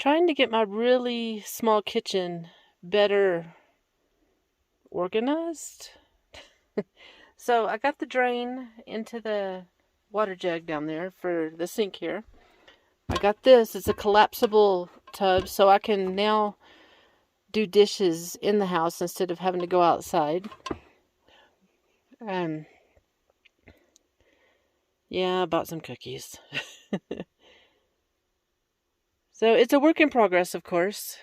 Trying to get my really small kitchen better organized. So I got the drain into the water jug down there for the sink here. I got this. It's a collapsible tub, so I can now do dishes in the house instead of having to go outside. Yeah, I bought some cookies. So it's a work in progress, of course.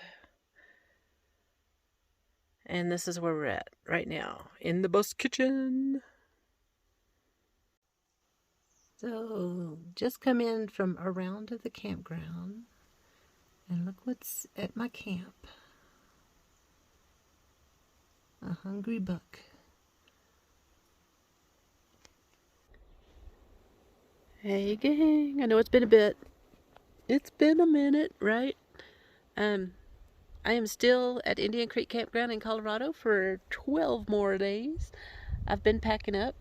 And this is where we're at right now, in the bus kitchen. So, just come in from around to the campground, and look what's at my camp. A hungry buck. Hey gang, I know it's been a bit. It's been a minute, right? I am still at Indian Creek Campground in Colorado for 12 more days. I've been packing up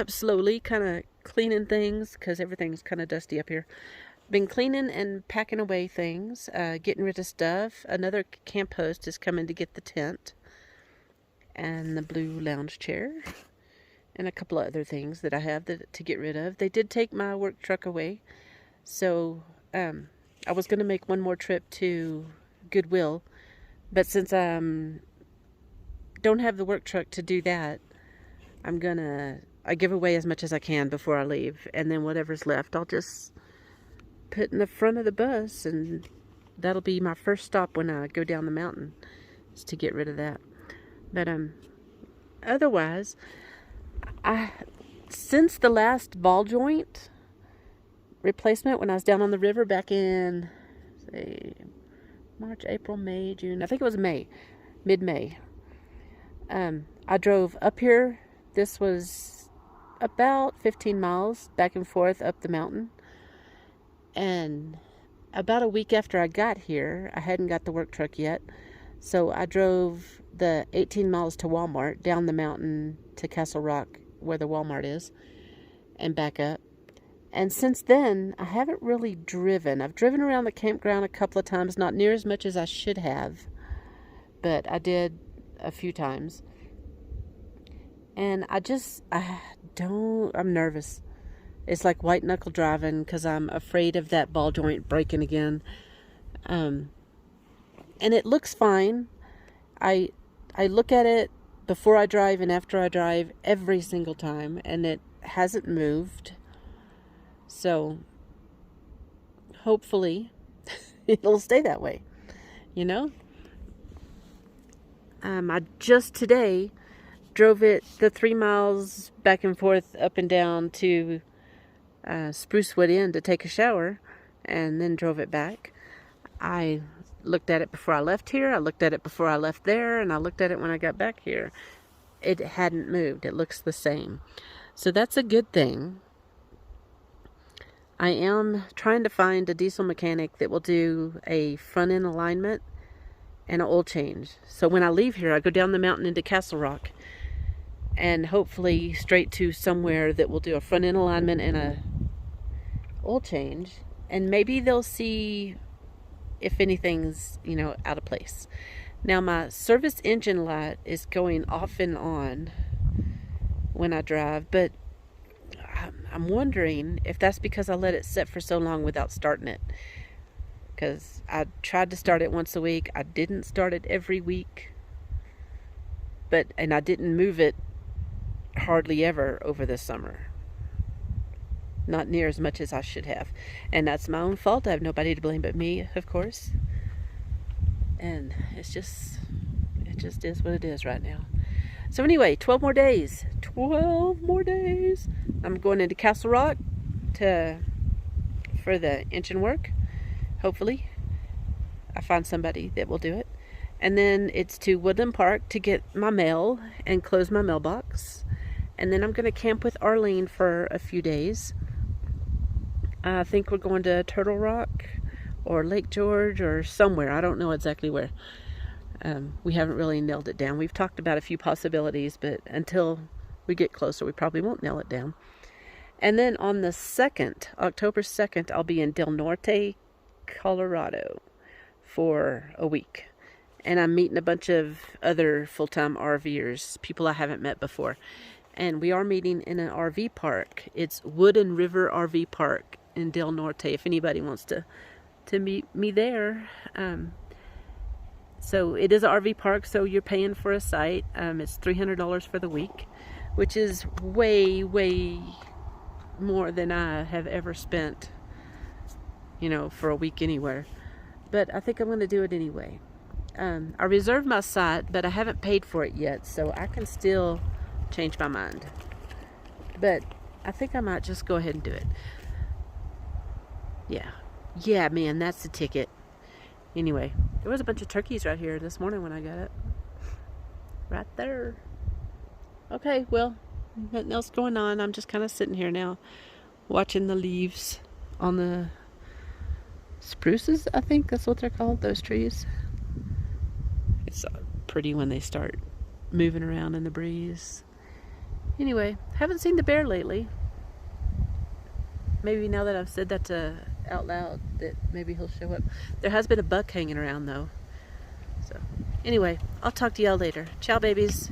slowly, kind of cleaning things because everything's kind of dusty up here. Been cleaning and packing away things, getting rid of stuff. Another camp host is coming to get the tent and the blue lounge chair and a couple of other things that I have to get rid of. They did take my work truck away, so I was going to make one more trip to Goodwill, but since I don't have the work truck to do that, I give away as much as I can before I leave, and then whatever's left I'll just put in the front of the bus, and that'll be my first stop when I go down the mountain, is to get rid of that. But otherwise, since the last ball joint replacement when I was down on the river back in, say, March, April, May, June, I think it was May, mid-May, I drove up here. This was about 15 miles back and forth up the mountain. And about a week after I got here, I hadn't got the work truck yet, so I drove the 18 miles to Walmart, down the mountain to Castle Rock, where the Walmart is, and back up. And since then, I haven't really driven. I've driven around the campground a couple of times, not near as much as I should have, but I did a few times. And I'm nervous. It's like white knuckle driving because I'm afraid of that ball joint breaking again. And it looks fine. I look at it before I drive and after I drive every single time, and it hasn't moved. So hopefully it'll stay that way, you know? I just today drove it the 3 miles back and forth up and down to Sprucewood Inn to take a shower, and then drove it back. I looked at it before I left here, I looked at it before I left there, and I looked at it when I got back here. It hadn't moved. It looks the same. So that's a good thing. I am trying to find a diesel mechanic that will do a front end alignment and an oil change. So when I leave here, I go down the mountain into Castle Rock and hopefully straight to somewhere that will do a front end alignment and a oil change. And maybe they'll see if anything's, out of place. Now my service engine light is going off and on when I drive, but I'm wondering if that's because I let it sit for so long without starting it. Because I tried to start it once a week. I didn't start it every week. And I didn't move it hardly ever over the summer. Not near as much as I should have. And that's my own fault. I have nobody to blame but me, of course. And it just is what it is right now. So anyway, 12 more days. 12 more days. I'm going into Castle Rock for the engine work. Hopefully, I find somebody that will do it. And then it's to Woodland Park to get my mail and close my mailbox. And then I'm going to camp with Arlene for a few days. I think we're going to Turtle Rock or Lake George or somewhere. I don't know exactly where. We haven't really nailed it down. We've talked about a few possibilities, but until we get closer, we probably won't nail it down. And then on the 2nd, October 2nd, I'll be in Del Norte, Colorado for a week. And I'm meeting a bunch of other full-time RVers, people I haven't met before. And we are meeting in an RV park. It's Wooden River RV Park in Del Norte, if anybody wants to meet me there. So it is an RV park, so you're paying for a site. It's $300 for the week, which is way, way more than I have ever spent, you know, for a week anywhere. But I think I'm going to do it anyway. I reserved my site, but I haven't paid for it yet, so I can still change my mind. But I think I might just go ahead and do it. Yeah, man, that's the ticket. Anyway, there was a bunch of turkeys right here this morning when I got it. Right there. Okay, well, nothing else going on. I'm just kind of sitting here now, watching the leaves on the spruces, I think that's what they're called, those trees. It's pretty when they start moving around in the breeze. Anyway, haven't seen the bear lately. Maybe now that I've said that out loud, that maybe he'll show up. There has been a buck hanging around though. So anyway, I'll talk to y'all later. Ciao, babies.